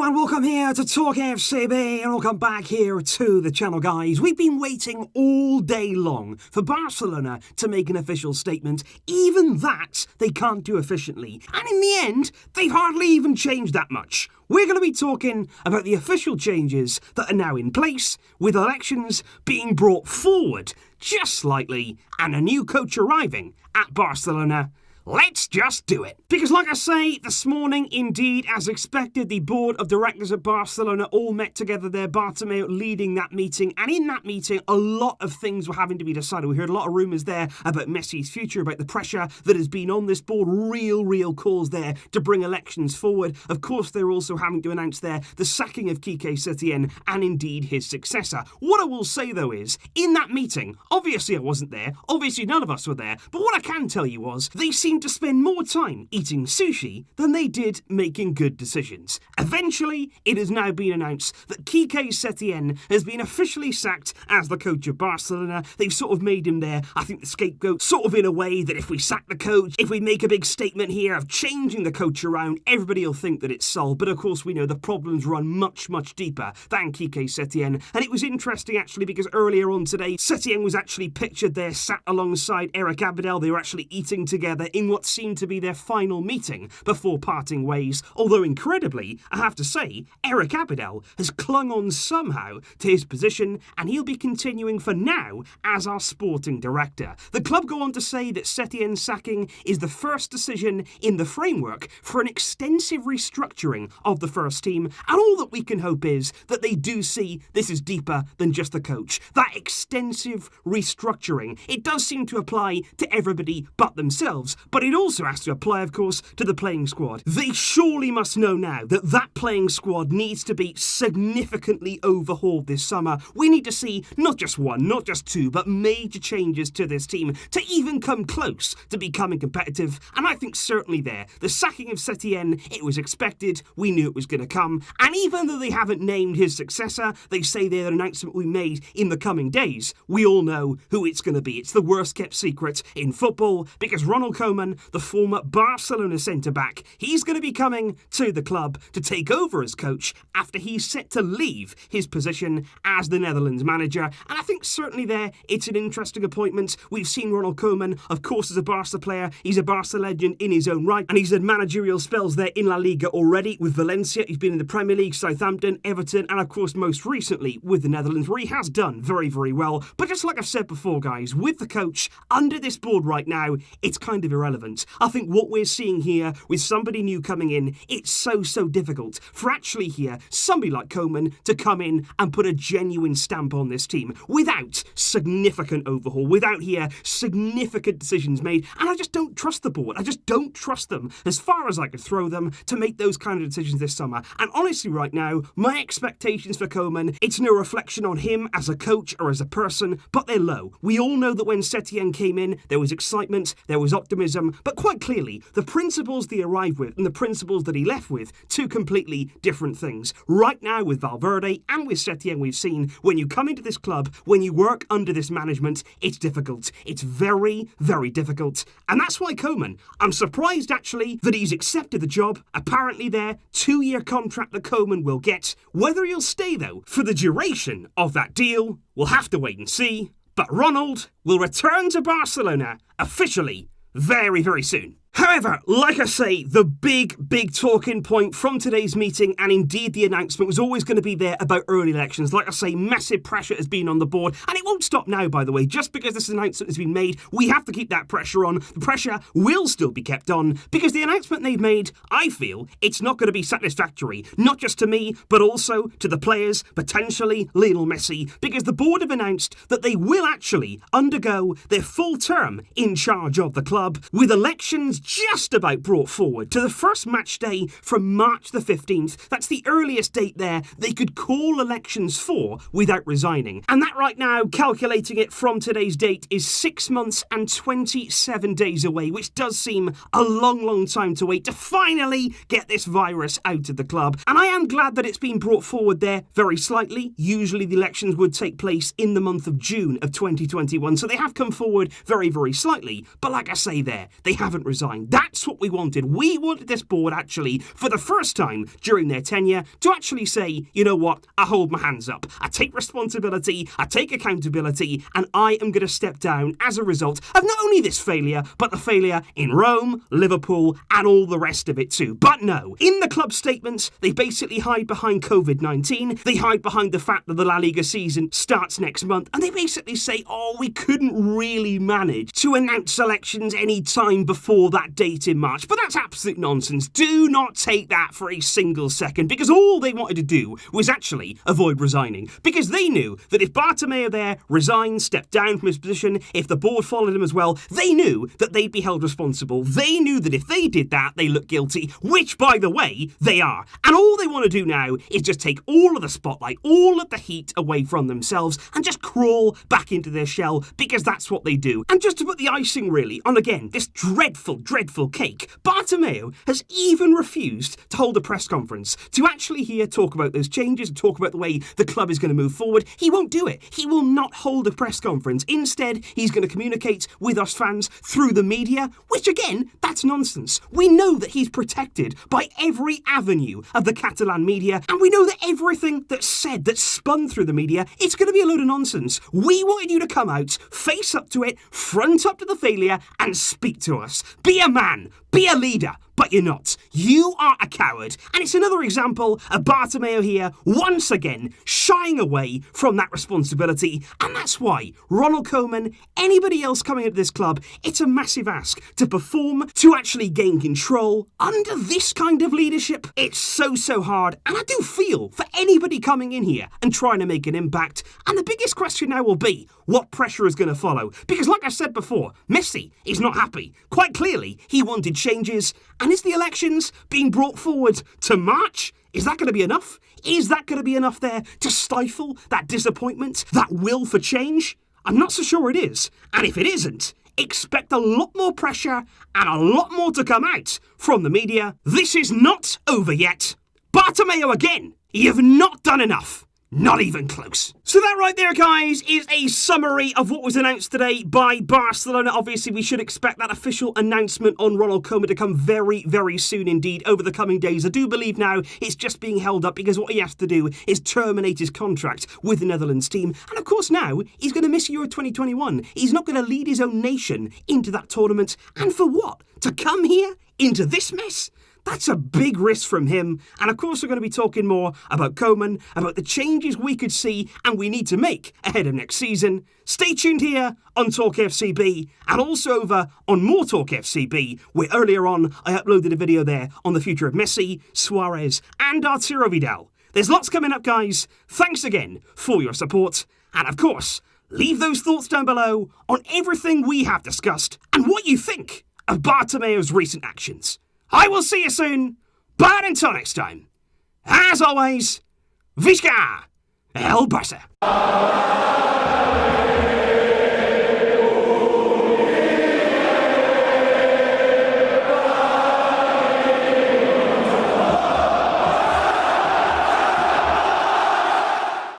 and welcome here to Talk FCB, and welcome back here to the channel, guys. We've been waiting all day long for Barcelona to make an official statement. Even that they can't do efficiently, and in the end, they've hardly even changed that much. We're going to be talking about the official changes that are now in place, with elections being brought forward just slightly, and a new coach arriving at Barcelona. Let's just do it. Because like I say, this morning, indeed, as expected, the board of directors at Barcelona all met together there, Bartomeu leading that meeting. And in that meeting, a lot of things were having to be decided. We heard a lot of rumours there about Messi's future, about the pressure that has been on this board. Real calls there to bring elections forward. Of course, they're also having to announce there the sacking of Quique Setien and indeed his successor. What I will say, though, is, in that meeting, obviously I wasn't there, obviously none of us were there, but what I can tell you was, they seemed to spend more time eating sushi than they did making good decisions. Eventually, it has now been announced that Quique Setien has been officially sacked as the coach of Barcelona. They've sort of made him there, I think, the scapegoat, sort of in a way that if we sack the coach, if we make a big statement here of changing the coach around, everybody will think that it's solved. But of course, we know the problems run much deeper than Quique Setien. And it was interesting, actually, because earlier on today, Setien was actually pictured there sat alongside Eric Abidal. They were actually eating together in what seemed to be their final meeting before parting ways. Although incredibly, I have to say, Eric Abidal has clung on somehow to his position, and he'll be continuing for now as our sporting director. The club go on to say that Setien's sacking is the first decision in the framework for an extensive restructuring of the first team, and all that we can hope is that they do see this is deeper than just the coach. That extensive restructuring, it does seem to apply to everybody but themselves, but it also has to apply, of course, to the playing squad. They surely must know now that that playing squad needs to be significantly overhauled this summer. We need to see not just one, not just two, but major changes to this team to even come close to becoming competitive. And I think certainly there, the sacking of Setien, it was expected, we knew it was going to come. And even though they haven't named his successor, they say their announcement will be made in the coming days. We all know who it's going to be. It's the worst kept secret in football, because Ronald Koeman, the former Barcelona centre-back, he's going to be coming to the club to take over as coach after he's set to leave his position as the Netherlands manager. And I think certainly there, it's an interesting appointment. We've seen Ronald Koeman, of course, as a Barca player. He's a Barca legend in his own right, and he's had managerial spells there in La Liga already with Valencia. He's been in the Premier League, Southampton, Everton, and of course most recently with the Netherlands, where he has done very well. But just like I've said before, guys, with the coach under this board right now, it's kind of irrelevant. I think what we're seeing here with somebody new coming in, it's so difficult for actually here somebody like Koeman to come in and put a genuine stamp on this team without significant overhaul, without here significant decisions made. And I just don't trust the board. I just don't trust them as far as I could throw them to make those kind of decisions this summer. And honestly, right now, my expectations for Koeman, it's no reflection on him as a coach or as a person, but they're low. We all know that when Setien came in, there was excitement, there was optimism, but quite clearly, the principles they arrived with and the principles that he left with, two completely different things. Right now with Valverde and with Setien, we've seen when you come into this club, when you work under this management, it's difficult. It's very difficult. And that's why Koeman, I'm surprised actually that he's accepted the job. Apparently there, 2-year contract that Koeman will get. Whether he'll stay though for the duration of that deal, we'll have to wait and see. But Ronald will return to Barcelona officially very soon. However, like I say, the big talking point from today's meeting, and indeed the announcement, was always going to be there about early elections. Like I say, massive pressure has been on the board, and it won't stop now, by the way. Just because this announcement has been made, we have to keep that pressure on. The pressure will still be kept on, because the announcement they've made, I feel, it's not going to be satisfactory. Not just to me, but also to the players, potentially Lionel Messi, because the board have announced that they will actually undergo their full term in charge of the club, with elections just about brought forward to the first match day from March the 15th. That's the earliest date there they could call elections for without resigning. And that right now, calculating it from today's date, is 6 months and 27 days away, which does seem a long time to wait to finally get this virus out of the club. And I am glad that it's been brought forward there very slightly. Usually the elections would take place in the month of June of 2021, so they have come forward very slightly. But like I say there, they haven't resigned. resign. That's what we wanted. We wanted this board actually, for the first time during their tenure, to actually say, you know what, I hold my hands up. I take responsibility, I take accountability, and I am going to step down as a result of not only this failure, but the failure in Rome, Liverpool, and all the rest of it too. But no, in the club statements, they basically hide behind COVID-19, they hide behind the fact that the La Liga season starts next month, and they basically say, oh, we couldn't really manage to announce elections any time before that date in March. But that's absolute nonsense. Do not take that for a single second, because all they wanted to do was actually avoid resigning, because they knew that if Bartomeu there resigned, stepped down from his position, if the board followed him as well, they knew that they'd be held responsible. They knew that if they did that, they looked guilty, which, by the way, they are. And all they want to do now is just take all of the spotlight, all of the heat away from themselves, and just crawl back into their shell, because that's what they do. And just to put the icing, really, on, again, this dreadful, dreadful cake, Bartomeu has even refused to hold a press conference to actually talk about those changes and talk about the way the club is going to move forward. He won't do it. He will not hold a press conference. Instead, he's going to communicate with us fans through the media, which, again, that's nonsense. We know that he's protected by every avenue of the Catalan media, and we know that everything that's said, that's spun through the media, it's going to be a load of nonsense. We wanted you to come out, face up to it, front up to the failure, and speak to us. Be a man. Be a leader. But you're not. You are a coward. And it's another example of Bartomeu here, once again, shying away from that responsibility. And that's why Ronald Koeman, anybody else coming into this club, it's a massive ask to perform, to actually gain control. Under this kind of leadership, it's so hard. And I do feel for anybody coming in here and trying to make an impact. And the biggest question now will be, what pressure is going to follow? Because like I said before, Messi is not happy. Quite clearly, he wanted changes. And is the elections being brought forward to March? Is that going to be enough? Is that going to be enough there to stifle that disappointment, that will for change? I'm not so sure it is. And if it isn't, expect a lot more pressure and a lot more to come out from the media. This is not over yet. Bartomeu again, you've not done enough. Not even close. So that right there, guys, is a summary of what was announced today by Barcelona. Obviously, we should expect that official announcement on Ronald Koeman to come very, very soon indeed over the coming days. I do believe now it's just being held up because what he has to do is terminate his contract with the Netherlands team. And of course now, he's going to miss Euro 2021. He's not going to lead his own nation into that tournament. And for what? To come here into this mess? That's a big risk from him. And of course, we're going to be talking more about Koeman, about the changes we could see and we need to make ahead of next season. Stay tuned here on Talk FCB and also over on More Talk FCB, where earlier on I uploaded a video there on the future of Messi, Suarez and Arturo Vidal. There's lots coming up, guys. Thanks again for your support. And of course, leave those thoughts down below on everything we have discussed and what you think of Bartomeu's recent actions. I will see you soon, but until next time, as always, Visca El Barça.